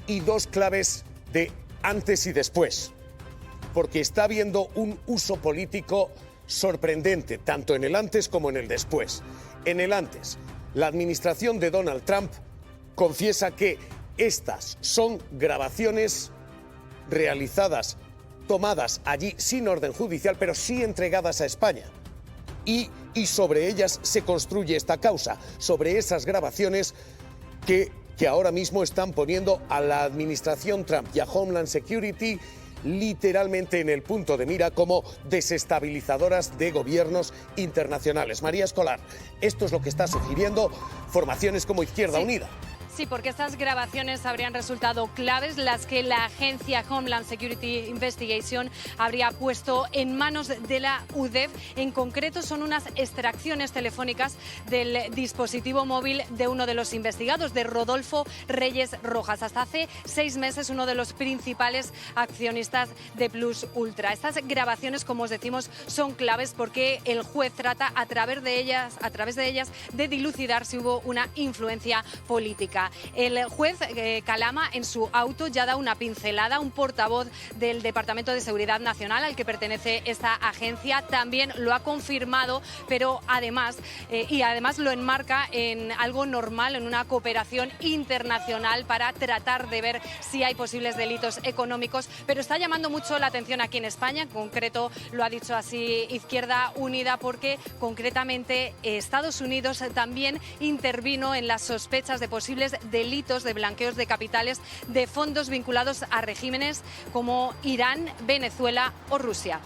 y dos claves de antes y después, porque está habiendo un uso político sorprendente, tanto en el antes como en el después. En el antes, la administración de Donald Trump confiesa que estas son grabaciones realizadas, tomadas allí sin orden judicial, pero sí entregadas a España. Y sobre ellas se construye esta causa, sobre esas grabaciones que ahora mismo están poniendo a la administración Trump y a Homeland Security literalmente en el punto de mira como desestabilizadoras de gobiernos internacionales. María Escolar, esto es lo que está sugiriendo formaciones como Izquierda Unida. Sí, porque estas grabaciones habrían resultado claves, las que la agencia Homeland Security Investigation habría puesto en manos de la UDEF. En concreto, son unas extracciones telefónicas del dispositivo móvil de uno de los investigados, de Rodolfo Reyes Rojas. Hasta hace 6 meses, uno de los principales accionistas de Plus Ultra. Estas grabaciones, como os decimos, son claves porque el juez trata a través de ellas de dilucidar si hubo una influencia política. El juez Calama en su auto ya da una pincelada, un portavoz del Departamento de Seguridad Nacional al que pertenece esta agencia también lo ha confirmado, pero además lo enmarca en algo normal, en una cooperación internacional para tratar de ver si hay posibles delitos económicos, pero está llamando mucho la atención aquí en España, en concreto lo ha dicho así Izquierda Unida, porque concretamente Estados Unidos también intervino en las sospechas de posibles delitos de blanqueos de capitales de fondos vinculados a regímenes como Irán, Venezuela o Rusia.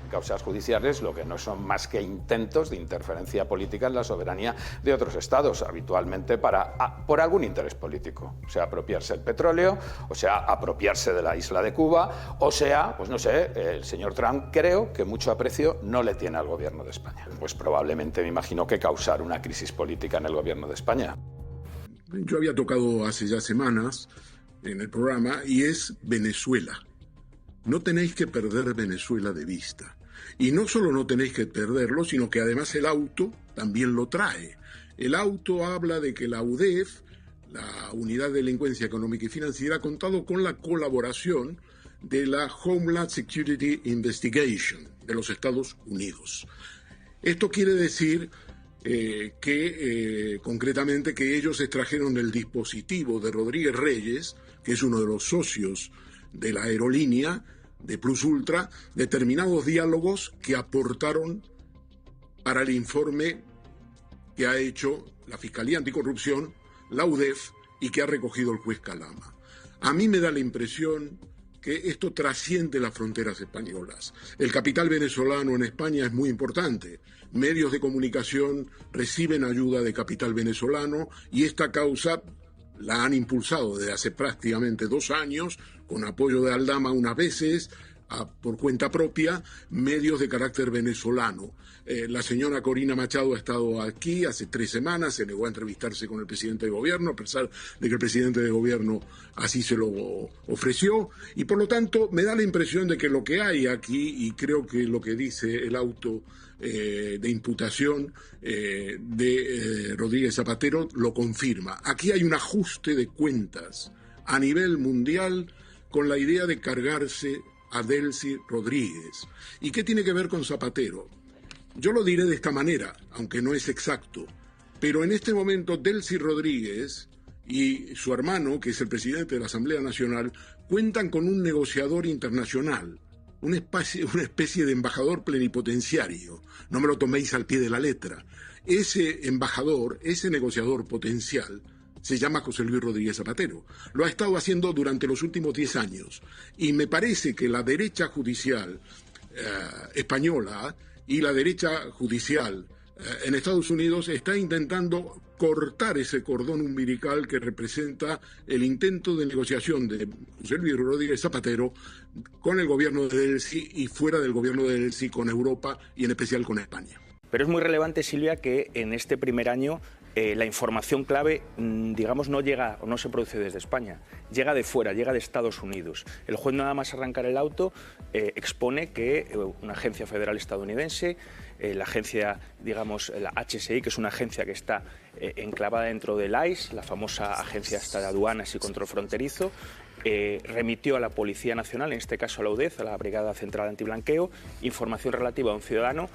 Causas judiciales lo que no son más que intentos de interferencia política en la soberanía de otros estados, habitualmente por algún interés político, o sea, apropiarse del petróleo, o sea, apropiarse de la isla de Cuba, o sea, pues no sé, el señor Trump creo que mucho aprecio no le tiene al gobierno de España. Pues probablemente me imagino que causar una crisis política en el gobierno de España. Yo había tocado hace ya semanas en el programa y es Venezuela. No tenéis que perder Venezuela de vista. Y no solo no tenéis que perderlo, sino que además el auto también lo trae. El auto habla de que la UDEF, la Unidad de Delincuencia Económica y Financiera, ha contado con la colaboración de la Homeland Security Investigation de los Estados Unidos. Esto quiere decir concretamente que ellos extrajeron el dispositivo de Rodríguez Reyes, que es uno de los socios de la aerolínea de Plus Ultra, determinados diálogos que aportaron para el informe que ha hecho la Fiscalía Anticorrupción, la UDEF, y que ha recogido el juez Calama. A mí me da la impresión que esto trasciende las fronteras españolas. El capital venezolano en España es muy importante. Medios de comunicación reciben ayuda de capital venezolano y esta causa la han impulsado desde hace prácticamente 2 años, con apoyo de Aldama unas veces, por cuenta propia, medios de carácter venezolano. La señora Corina Machado ha estado aquí hace 3 semanas, se negó a entrevistarse con el presidente de gobierno, a pesar de que el presidente de gobierno así se lo ofreció, y por lo tanto me da la impresión de que lo que hay aquí, y creo que lo que dice el auto de imputación de Rodríguez Zapatero lo confirma. Aquí hay un ajuste de cuentas a nivel mundial con la idea de cargarse a Delcy Rodríguez. ¿Y qué tiene que ver con Zapatero? Yo lo diré de esta manera, aunque no es exacto, pero en este momento Delcy Rodríguez y su hermano, que es el presidente de la Asamblea Nacional, cuentan con un negociador internacional, una especie de embajador plenipotenciario. No me lo toméis al pie de la letra. Ese embajador, ese negociador potencial, se llama José Luis Rodríguez Zapatero. Lo ha estado haciendo durante los últimos 10 años. Y me parece que la derecha judicial española y la derecha judicial en Estados Unidos está intentando cortar ese cordón umbilical que representa el intento de negociación de José Luis Rodríguez Zapatero con el gobierno de Delcy y fuera del gobierno de Delcy con Europa y en especial con España. Pero es muy relevante, Silvia, que en este primer año la información clave, digamos, no llega o no se produce desde España, llega de fuera, llega de Estados Unidos. El juez nada más arrancar el auto expone que una agencia federal estadounidense, la agencia, digamos, la HSI, que es una agencia que está enclavada dentro del ICE, la famosa agencia esta de aduanas y control fronterizo, remitió a la Policía Nacional, en este caso a la UDEF, a la Brigada Central Antiblanqueo, información relativa a un ciudadano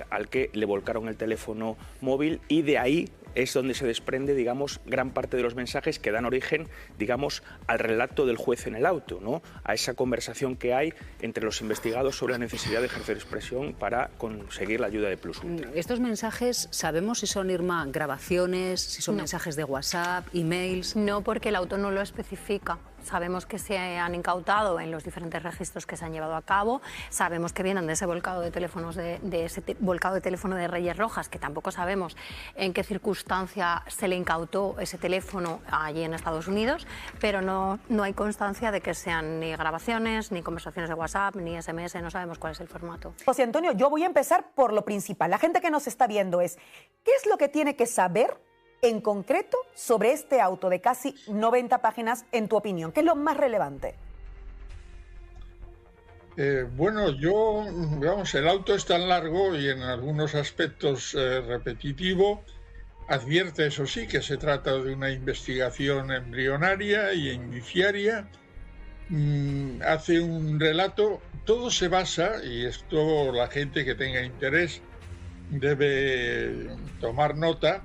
al que le volcaron el teléfono móvil, y de ahí es donde se desprende, digamos, gran parte de los mensajes que dan origen, digamos, al relato del juez en el auto, ¿no? A esa conversación que hay entre los investigados sobre la necesidad de ejercer expresión para conseguir la ayuda de Plus Ultra. Estos mensajes, ¿sabemos si son, Irma, grabaciones, si son mensajes de WhatsApp, emails? No, porque el auto no lo especifica. Sabemos que se han incautado en los diferentes registros que se han llevado a cabo. Sabemos que vienen de ese volcado de teléfonos volcado de teléfono de Reyes Rojas, que tampoco sabemos en qué circunstancia se le incautó ese teléfono allí en Estados Unidos, pero no hay constancia de que sean ni grabaciones, ni conversaciones de WhatsApp, ni SMS, no sabemos cuál es el formato. José Antonio, yo voy a empezar por lo principal. La gente que nos está viendo ¿qué es lo que tiene que saber en concreto sobre este auto de casi 90 páginas, en tu opinión? ¿Qué es lo más relevante? Bueno, el auto es tan largo y en algunos aspectos repetitivo. Advierte, eso sí, que se trata de una investigación embrionaria y indiciaria. Hace un relato, todo se basa, y esto la gente que tenga interés debe tomar nota,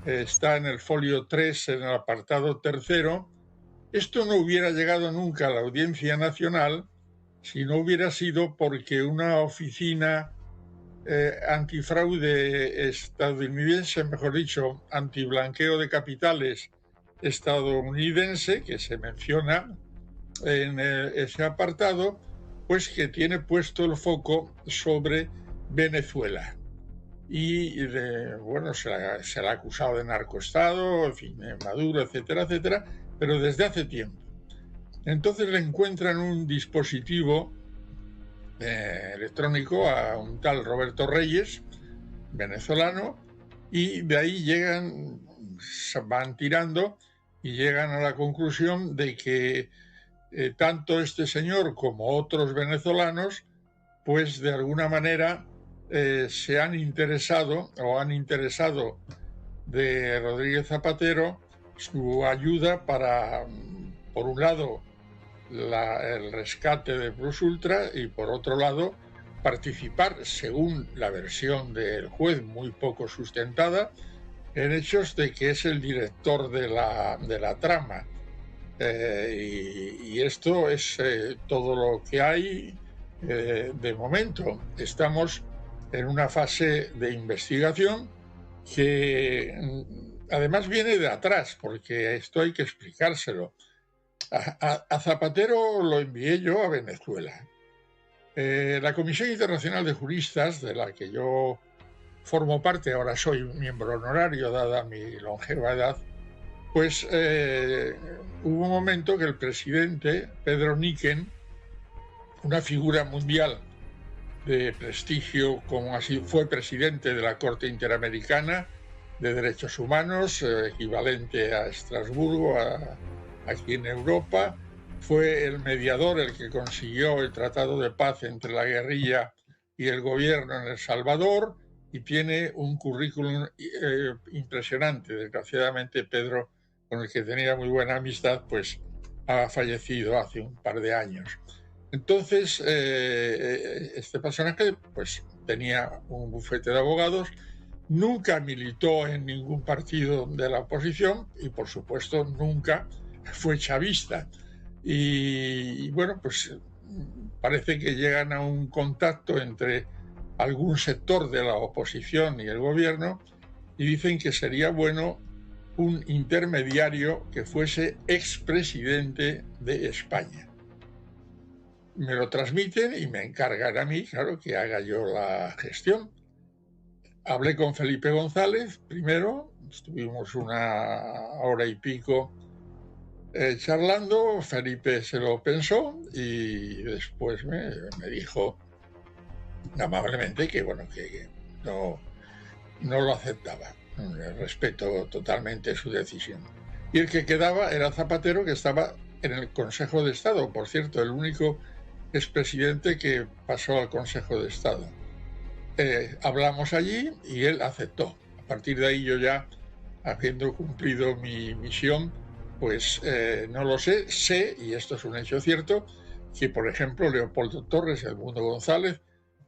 está en el folio 3, en el apartado 3. Esto no hubiera llegado nunca a la Audiencia Nacional si no hubiera sido porque una oficina antifraude estadounidense, mejor dicho, antiblanqueo de capitales estadounidense, que se menciona en ese apartado, pues que tiene puesto el foco sobre Venezuela. Y se le ha acusado de narcoestado, en fin, Maduro, etcétera, etcétera, pero desde hace tiempo. Entonces le encuentran un dispositivo electrónico a un tal Roberto Reyes, venezolano, y de ahí van tirando y llegan a la conclusión de que tanto este señor como otros venezolanos, pues de alguna manera se han interesado de Rodríguez Zapatero su ayuda para, por un lado, el rescate de Plus Ultra y, por otro lado, participar, según la versión del juez, muy poco sustentada, en hechos de que es el director de la trama. Y esto es todo lo que hay de momento. Estamos en una fase de investigación que además viene de atrás, porque esto hay que explicárselo. A Zapatero lo envié yo a Venezuela. La Comisión Internacional de Juristas, de la que yo formo parte, ahora soy miembro honorario, dada mi longeva edad, pues hubo un momento que el presidente, Pedro Niken, una figura mundial de prestigio, como así fue presidente de la Corte Interamericana de Derechos Humanos, equivalente a Estrasburgo, aquí en Europa, fue el mediador, el que consiguió el tratado de paz entre la guerrilla y el gobierno en El Salvador, y tiene un currículum impresionante. Desgraciadamente, Pedro, con el que tenía muy buena amistad, pues ha fallecido hace un par de años. Entonces, este personaje pues tenía un bufete de abogados, nunca militó en ningún partido de la oposición y, por supuesto, nunca fue chavista. Y bueno, pues parece que llegan a un contacto entre algún sector de la oposición y el gobierno y dicen que sería bueno un intermediario que fuese expresidente de España. Me lo transmiten y me encargan a mí, claro, que haga yo la gestión. Hablé con Felipe González primero, estuvimos 1 hora y pico charlando. Felipe se lo pensó y después me dijo amablemente que bueno, que no lo aceptaba. respeto totalmente su decisión. Y el que quedaba era Zapatero, que estaba en el Consejo de Estado, por cierto, el único expresidente que pasó al Consejo de Estado. Hablamos allí y él aceptó. A partir de ahí yo ya, habiendo cumplido mi misión, pues no lo sé, y esto es un hecho cierto, que por ejemplo Leopoldo Torres, Edmundo González,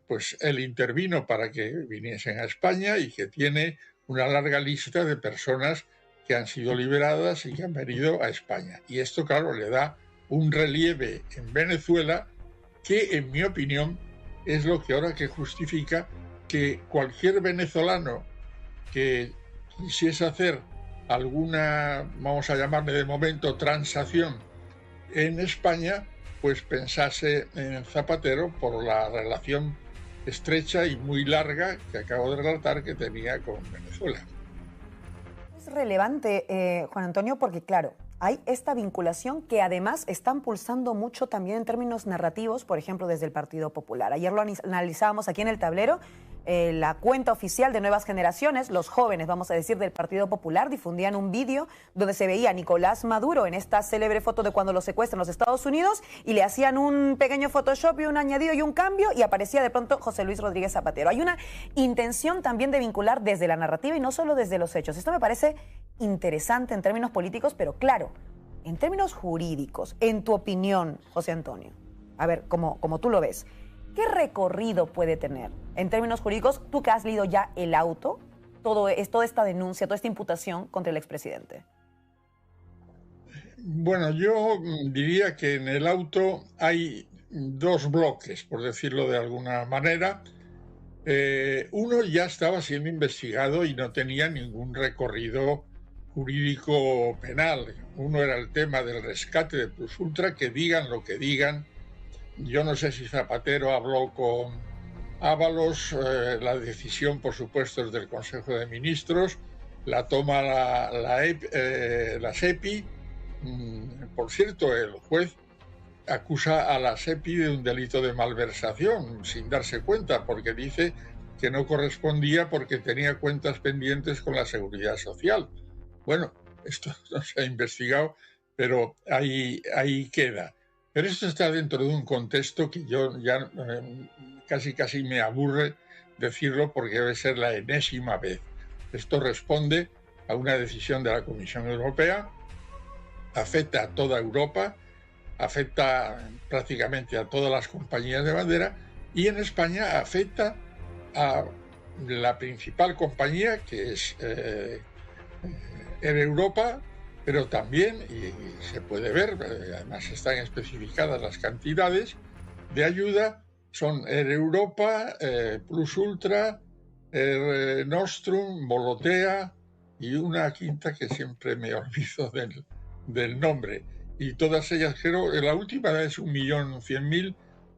pues él intervino para que viniesen a España y que tiene una larga lista de personas que han sido liberadas y que han venido a España. Y esto, claro, le da un relieve en Venezuela que, en mi opinión, es lo que ahora que justifica que cualquier venezolano que quisiese hacer alguna, vamos a llamarle de momento, transacción en España, pues pensase en Zapatero por la relación estrecha y muy larga que acabo de relatar que tenía con Venezuela. Es relevante, Juan Antonio, porque claro, hay esta vinculación que además están pulsando mucho también en términos narrativos, por ejemplo, desde el Partido Popular. Ayer lo analizábamos aquí en el tablero. La cuenta oficial de Nuevas Generaciones, los jóvenes, vamos a decir, del Partido Popular, difundían un vídeo donde se veía a Nicolás Maduro en esta célebre foto de cuando lo secuestran en los Estados Unidos y le hacían un pequeño Photoshop y un añadido y un cambio y aparecía de pronto José Luis Rodríguez Zapatero. Hay una intención también de vincular desde la narrativa y no solo desde los hechos. Esto me parece interesante en términos políticos, pero claro, en términos jurídicos, en tu opinión, José Antonio, a ver, como tú lo ves, ¿qué recorrido puede tener en términos jurídicos, tú que has leído ya el auto, toda esta denuncia, toda esta imputación contra el expresidente? Bueno, yo diría que en el auto hay dos bloques, por decirlo de alguna manera. Uno ya estaba siendo investigado y no tenía ningún recorrido jurídico penal. Uno era el tema del rescate de Plus Ultra, que digan lo que digan. Yo no sé si Zapatero habló con Ábalos, la decisión, por supuesto, es del Consejo de Ministros, la toma la SEPI. Por cierto, el juez acusa a la SEPI de un delito de malversación, sin darse cuenta, porque dice que no correspondía porque tenía cuentas pendientes con la Seguridad Social. Bueno, esto no se ha investigado, pero ahí queda. Pero esto está dentro de un contexto que yo ya casi me aburre decirlo porque debe ser la enésima vez. Esto responde a una decisión de la Comisión Europea, afecta a toda Europa, afecta prácticamente a todas las compañías de bandera y en España afecta a la principal compañía, que es Air Europa, pero también, y se puede ver, además están especificadas las cantidades de ayuda, son Air Europa, Plus Ultra, Air Nostrum, Volotea y una quinta que siempre me olvido del nombre. Y todas ellas, creo, la última es 1.100.000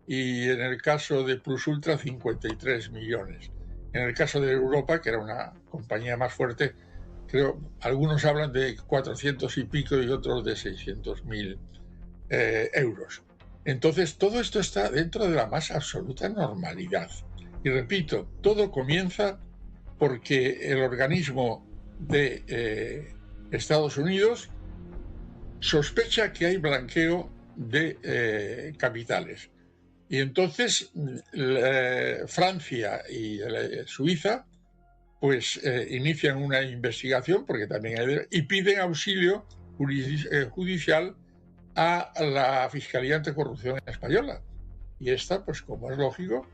y en el caso de Plus Ultra 53 millones. En el caso de Europa, que era una compañía más fuerte, creo, algunos hablan de 400 y pico y otros de 600.000 euros. Entonces, todo esto está dentro de la más absoluta normalidad. Y repito, todo comienza porque el organismo de Estados Unidos sospecha que hay blanqueo de capitales. Y entonces Francia y Suiza pues inician una investigación porque también y piden auxilio judicial a la Fiscalía Anticorrupción Española. Y esta, pues como es lógico,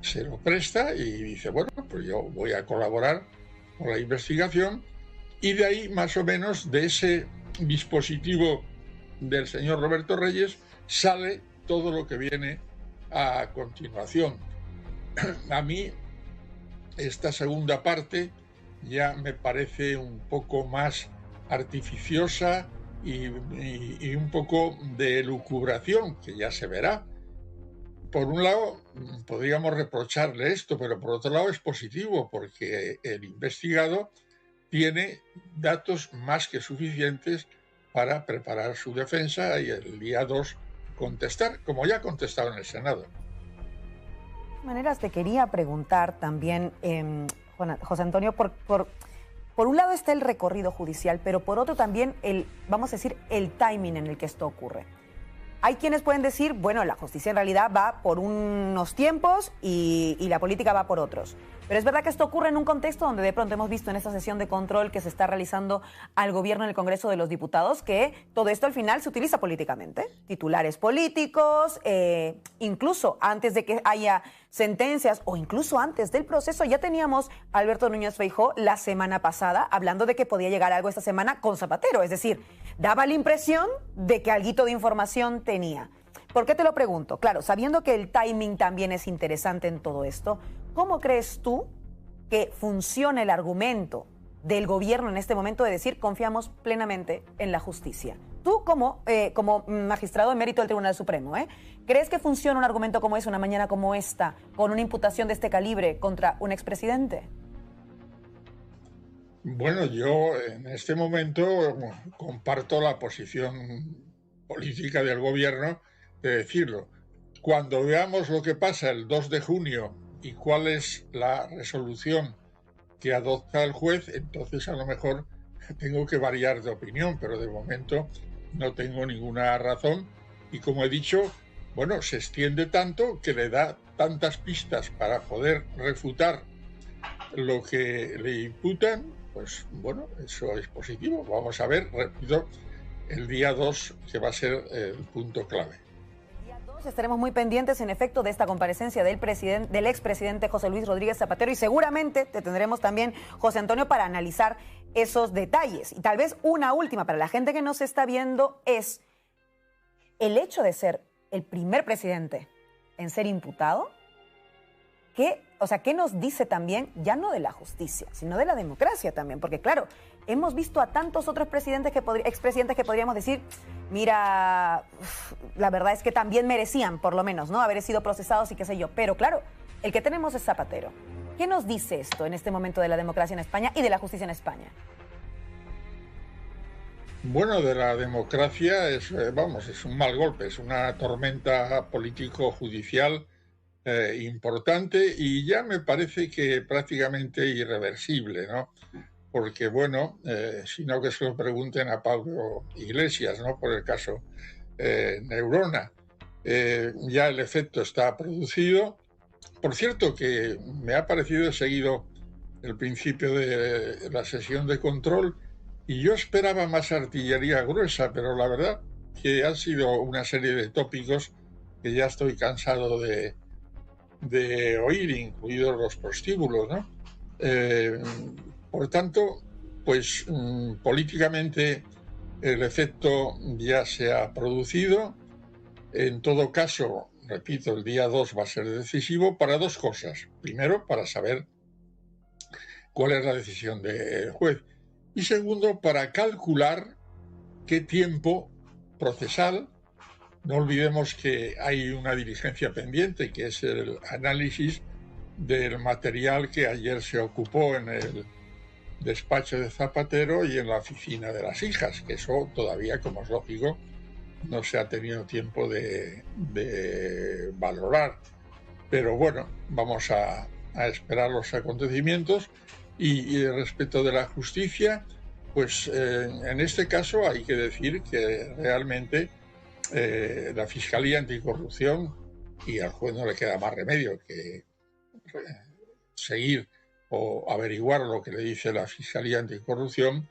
se lo presta y dice, bueno, pues yo voy a colaborar con la investigación. Y de ahí, más o menos, de ese dispositivo del señor Roberto Reyes, sale todo lo que viene a continuación. A mí, esta segunda parte ya me parece un poco más artificiosa y un poco de elucubración, que ya se verá. Por un lado, podríamos reprocharle esto, pero por otro lado es positivo, porque el investigado tiene datos más que suficientes para preparar su defensa y el día 2 contestar, como ya ha contestado en el Senado. De todas maneras, te quería preguntar también, José Antonio, por por un lado está el recorrido judicial, pero por otro también vamos a decir, el timing en el que esto ocurre. Hay quienes pueden decir, bueno, la justicia en realidad va por unos tiempos y la política va por otros. Pero es verdad que esto ocurre en un contexto donde de pronto hemos visto en esta sesión de control que se está realizando al gobierno en el Congreso de los Diputados que todo esto al final se utiliza políticamente. Titulares políticos, incluso antes de que haya sentencias o incluso antes del proceso, ya teníamos a Alberto Núñez Feijóo la semana pasada hablando de que podía llegar algo esta semana con Zapatero. Es decir, daba la impresión de que alguito de información tenía. ¿Por qué te lo pregunto? Claro, sabiendo que el timing también es interesante en todo esto, ¿cómo crees tú que funciona el argumento del gobierno en este momento de decir confiamos plenamente en la justicia? Tú como magistrado emérito del Tribunal Supremo, ¿crees que funciona un argumento como ese, una mañana como esta, con una imputación de este calibre contra un expresidente? Bueno, yo en este momento comparto la posición política del gobierno de decirlo. Cuando veamos lo que pasa el 2 de junio y cuál es la resolución que adopta el juez, entonces a lo mejor tengo que variar de opinión, pero de momento no tengo ninguna razón. Y como he dicho, bueno, se extiende tanto que le da tantas pistas para poder refutar lo que le imputan, pues bueno, eso es positivo. Vamos a ver, repito, el día 2 que va a ser el punto clave. Estaremos muy pendientes, en efecto, de esta comparecencia del expresidente José Luis Rodríguez Zapatero y seguramente te tendremos también, José Antonio, para analizar esos detalles. Y tal vez una última para la gente que nos está viendo es el hecho de ser el primer presidente en ser imputado. ¿Qué nos dice también, ya no de la justicia, sino de la democracia también? Porque claro, hemos visto a tantos otros expresidentes que podríamos decir, mira, la verdad es que también merecían, por lo menos, ¿no?, haber sido procesados y qué sé yo. Pero claro, el que tenemos es Zapatero. ¿Qué nos dice esto en este momento de la democracia en España y de la justicia en España? Bueno, de la democracia es un mal golpe, es una tormenta político-judicial importante y ya me parece que prácticamente irreversible, ¿no? Porque, bueno, sino que se lo pregunten a Pablo Iglesias, ¿no?, por el caso Neurona. Ya el efecto está producido. Por cierto, que me ha parecido seguido el principio de la sesión de control y yo esperaba más artillería gruesa, pero la verdad que han sido una serie de tópicos que ya estoy cansado de oír, incluidos los prostíbulos, ¿no? Por tanto, pues políticamente el efecto ya se ha producido. En todo caso, repito, el día 2 va a ser decisivo para dos cosas. Primero, para saber cuál es la decisión del juez. Y segundo, para calcular qué tiempo procesal. No olvidemos que hay una diligencia pendiente, que es el análisis del material que ayer se ocupó en el despacho de Zapatero y en la oficina de las hijas, que eso todavía, como es lógico, no se ha tenido tiempo de valorar. Pero bueno, vamos a esperar los acontecimientos. Y respecto de la justicia, pues en este caso hay que decir que realmente la Fiscalía Anticorrupción, y al juez no le queda más remedio que seguir o averiguar lo que le dice la Fiscalía Anticorrupción,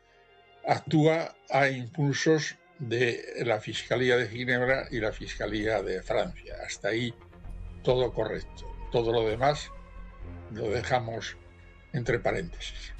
actúa a impulsos de la Fiscalía de Ginebra y la Fiscalía de Francia. Hasta ahí todo correcto. Todo lo demás lo dejamos entre paréntesis.